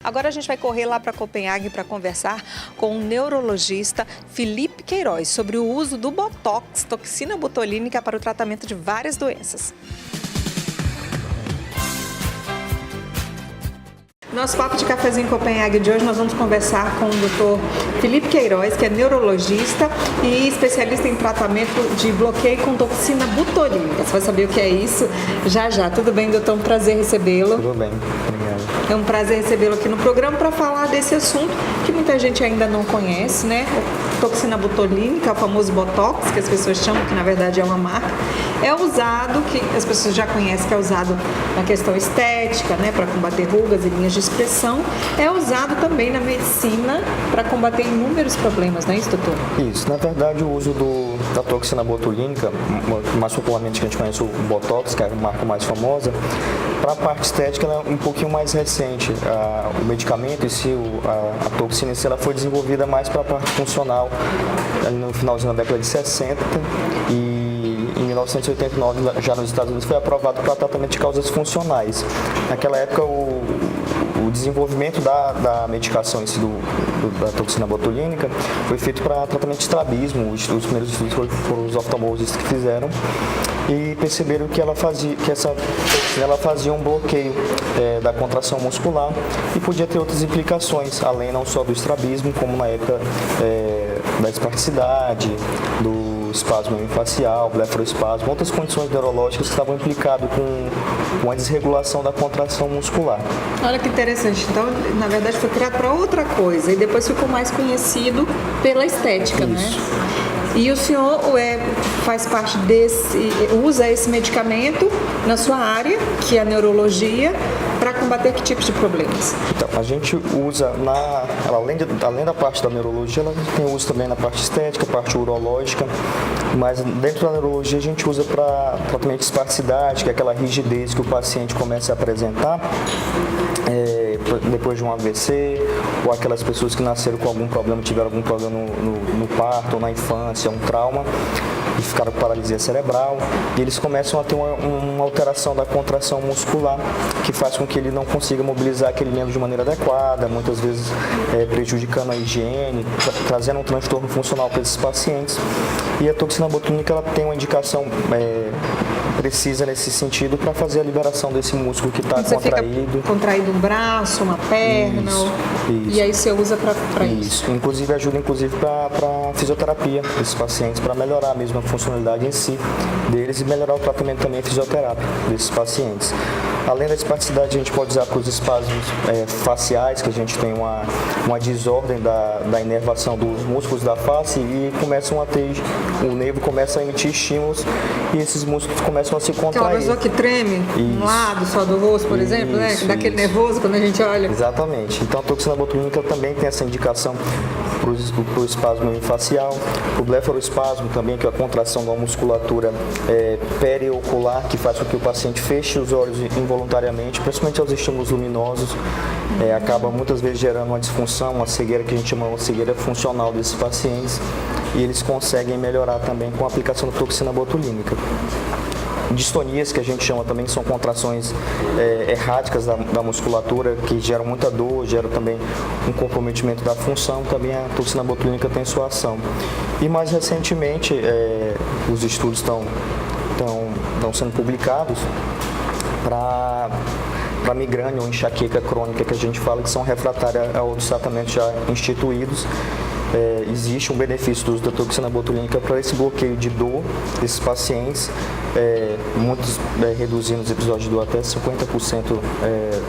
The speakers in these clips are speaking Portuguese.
Agora a gente vai correr lá para Copenhague para conversar com o neurologista Felipe Queiroz sobre o uso do Botox, toxina botulínica, para o tratamento de várias doenças. Nosso papo de cafezinho em Copenhague de hoje, nós vamos conversar com o Dr. Felipe Queiroz, que é neurologista e especialista em tratamento de bloqueio com toxina botulínica. Você vai saber o que é isso já já. Tudo bem, doutor? Um prazer recebê-lo. Tudo bem, obrigado. É um prazer recebê-lo aqui no programa para falar desse assunto que muita gente ainda não conhece, né? Toxina botulínica, o famoso Botox, que as pessoas chamam, que na verdade é uma marca. É usado, que as pessoas já conhecem, que é usado na questão estética, né, para combater rugas e linhas de expressão. É usado também na medicina para combater inúmeros problemas, não é isso, doutor? Isso, na verdade o uso da toxina botulínica, mais popularmente que a gente conhece o Botox, que é a marca mais famosa, para a parte estética ela é um pouquinho mais recente. O medicamento em si, a toxina em si, ela foi desenvolvida mais para a parte funcional no finalzinho da década de 60 e em 1989, já nos Estados Unidos, foi aprovado para tratamento de causas funcionais. Naquela época, o desenvolvimento da medicação em si, da toxina botulínica, foi feito para tratamento de estrabismo. Os primeiros estudos foram os oftalmologistas que fizeram e perceberam que essa toxina ela fazia um bloqueio da contração muscular e podia ter outras implicações, além não só do estrabismo, como na época da espasticidade, do espasmo facial, blefaroespasmo, outras condições neurológicas que estavam implicadas com a desregulação da contração muscular. Olha que interessante. Então, na verdade, foi criado para outra coisa e depois ficou mais conhecido pela estética, Isso. né? E o senhor faz parte usa esse medicamento na sua área, que é a neurologia, para combater que tipos de problemas? Então, a gente usa, além da parte da neurologia, ela tem uso também na parte estética, parte urológica, mas dentro da neurologia a gente usa para tratamento de espasticidade, que é aquela rigidez que o paciente começa a apresentar depois de um AVC, ou aquelas pessoas que nasceram com algum problema, tiveram algum problema no parto ou na infância, um trauma, e ficaram com paralisia cerebral, e eles começam a ter uma alteração da contração muscular, que faz com que ele não consiga mobilizar aquele membro de maneira adequada, muitas vezes prejudicando a higiene, trazendo um transtorno funcional para esses pacientes. E a toxina botulínica ela tem uma indicação precisa nesse sentido para fazer a liberação desse músculo que está contraído. Fica contraído um braço, uma perna, isso. E aí você usa para isso. Inclusive ajuda para fisioterapia desses pacientes, para melhorar mesmo a funcionalidade em si deles e melhorar o tratamento também fisioterápico desses pacientes. Além da espasticidade, a gente pode usar para os espasmos faciais, que a gente tem uma desordem da inervação dos músculos da face e o nervo começa a emitir estímulos e esses músculos começam a se contrair. Aquela pessoa que treme um lado só do rosto, por exemplo, né? Daquele nervoso quando a gente olha. Exatamente. Então a toxina botulínica também tem essa indicação para o espasmo facial, para o blefaroespasmo também, que é a contração da musculatura periocular, que faz com que o paciente feche os olhos involuntariamente, principalmente aos estímulos luminosos, acaba muitas vezes gerando uma disfunção, uma cegueira que a gente chama de cegueira funcional desses pacientes, e eles conseguem melhorar também com a aplicação da toxina botulínica. Distonias, que a gente chama também, que são contrações erráticas da musculatura, que geram muita dor, geram também um comprometimento da função, também a toxina botulínica tem sua ação. E mais recentemente, os estudos estão sendo publicados para migrânia ou enxaqueca crônica, que a gente fala que são refratárias a outros tratamentos já instituídos. Existe um benefício do uso da toxina botulínica para esse bloqueio de dor desses pacientes, muitos reduzindo os episódios de dor até 50%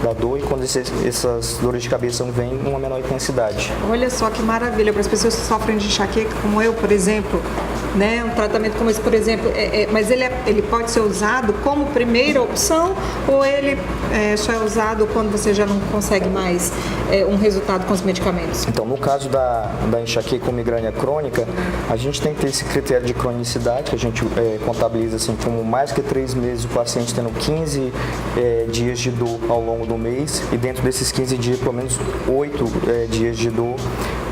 da dor, e quando essas dores de cabeça vêm em uma menor intensidade. Olha só que maravilha, para as pessoas que sofrem de enxaqueca, como eu, por exemplo, né? Um tratamento como esse, por exemplo, mas ele pode ser usado como primeira opção ou ele só é usado quando você já não consegue mais um resultado com os medicamentos? Então, no caso da enxaqueca com migrânia crônica, a gente tem que ter esse critério de cronicidade, que a gente contabiliza assim, como mais que 3 meses o paciente tendo 15 dias de dor ao longo do mês, e dentro desses 15 dias, pelo menos 8 dias de dor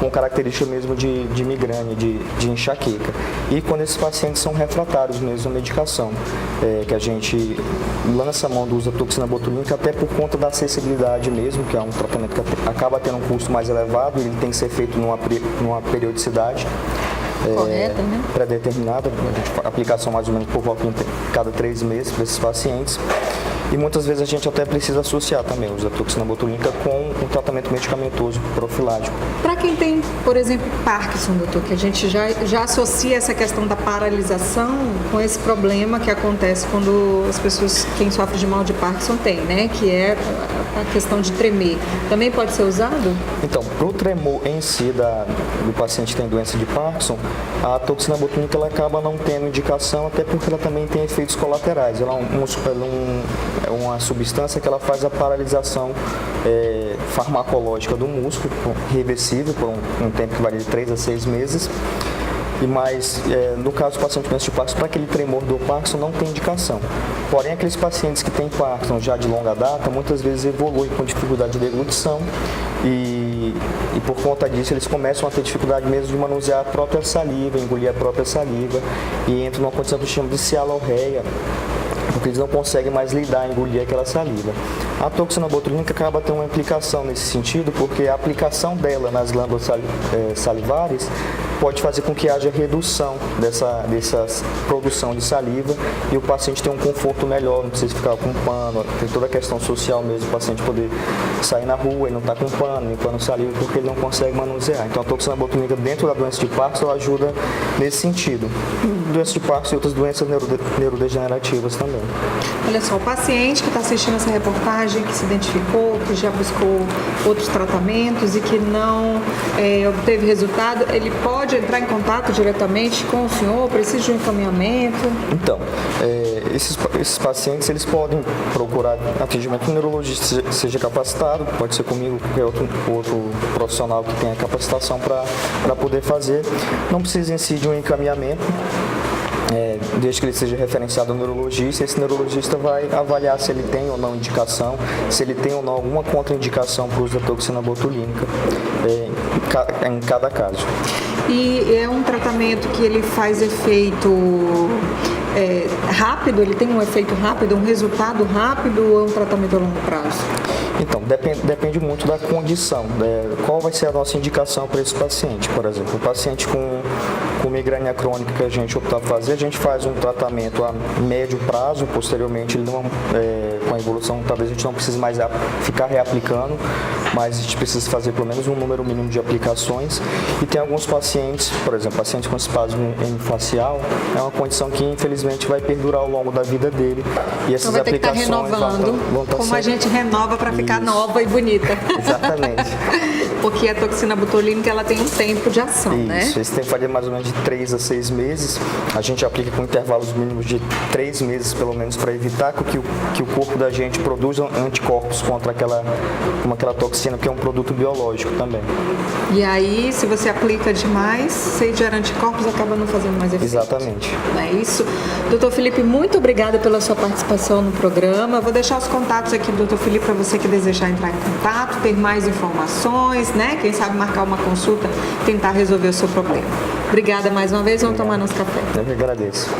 com característica mesmo de migrânia, de enxaqueca. E quando esses pacientes são refratários mesmo à medicação, que a gente lança a mão do uso da toxina botulínica até por conta da acessibilidade mesmo, que é um tratamento que acaba tendo um custo mais elevado, ele tem que ser feito numa periodicidade correta, né? Pré-determinada, aplicação mais ou menos por volta de cada 3 meses para esses pacientes. E muitas vezes a gente até precisa associar também o uso da toxina botulínica com um tratamento medicamentoso profilático. Para quem tem, por exemplo, Parkinson, doutor, que a gente já associa essa questão da paralisação com esse problema que acontece quando as pessoas, quem sofre de mal de Parkinson tem, né? Que é a questão de tremer. Também pode ser usado? Então, para o tremor em si do paciente que tem doença de Parkinson, a toxina botulínica ela acaba não tendo indicação, até porque ela também tem efeitos colaterais. Ela é uma substância que ela faz a paralisação farmacológica do músculo, reversível por um tempo que varia de 3 a 6 meses. Mas, no caso do paciente com doença de Parkinson, para aquele tremor do Parkinson não tem indicação. Porém, aqueles pacientes que têm Parkinson já de longa data, muitas vezes evoluem com dificuldade de deglutição e por conta disso eles começam a ter dificuldade mesmo de manusear a própria saliva, engolir a própria saliva e entram numa condição que chamamos de cialorreia, porque eles não conseguem mais lidar, engolir aquela saliva. A toxina botulínica acaba tendo uma implicação nesse sentido, porque a aplicação dela nas glândulas salivares pode fazer com que haja redução dessa produção de saliva e o paciente tenha um conforto melhor, não precisa ficar com pano, tem toda a questão social mesmo, o paciente poder sair na rua e não estar com pano, limpando saliva, porque ele não consegue manusear. Então a toxina botulínica dentro da doença de Parkinson ajuda nesse sentido. Doença de Parkinson e outras doenças neurodegenerativas também. Olha só, o paciente que está assistindo essa reportagem, que se identificou, que já buscou outros tratamentos e que não obteve resultado, ele pode entrar em contato diretamente com o senhor? Precisa de um encaminhamento? Então, esses pacientes eles podem procurar atendimento um neurologista seja capacitado, pode ser comigo, qualquer outro profissional que tenha capacitação para poder fazer. Não precisa em si de um encaminhamento. Desde que ele seja referenciado ao neurologista, esse neurologista vai avaliar se ele tem ou não indicação, se ele tem ou não alguma contraindicação para o uso da toxina botulínica em cada caso. E é um tratamento que ele faz efeito rápido? Ele tem um efeito rápido, um resultado rápido ou é um tratamento a longo prazo? Então, depende muito da condição. Qual vai ser a nossa indicação para esse paciente? Por exemplo, o paciente com migrânia crônica que a gente optar por fazer, a gente faz um tratamento a médio prazo, posteriormente ele não, com a evolução, talvez a gente não precise mais ficar reaplicando, mas a gente precisa fazer pelo menos um número mínimo de aplicações. E tem alguns pacientes, por exemplo, paciente com espasmo hemifacial, é uma condição que infelizmente vai perdurar ao longo da vida dele. E essas então vai ter que aplicações estar renovando, como a gente renova para ficar nova e bonita. Exatamente. Porque a toxina botulínica ela tem um tempo de ação, né? Isso, esse tempo varia mais ou menos de 3 a 6 meses. A gente aplica com intervalos mínimos de 3 meses, pelo menos, para evitar que o corpo da gente produza anticorpos contra aquela toxina, que é um produto biológico também. E aí, se você aplica demais, se gera anticorpos, acaba não fazendo mais efeito. Exatamente. Não é isso? Doutor Felipe, muito obrigada pela sua participação no programa. Vou deixar os contatos aqui do doutor Felipe para você que desejar entrar em contato, ter mais informações, né? Quem sabe marcar uma consulta, tentar resolver o seu problema. Obrigada mais uma vez, vamos tomar nosso café. Eu que agradeço.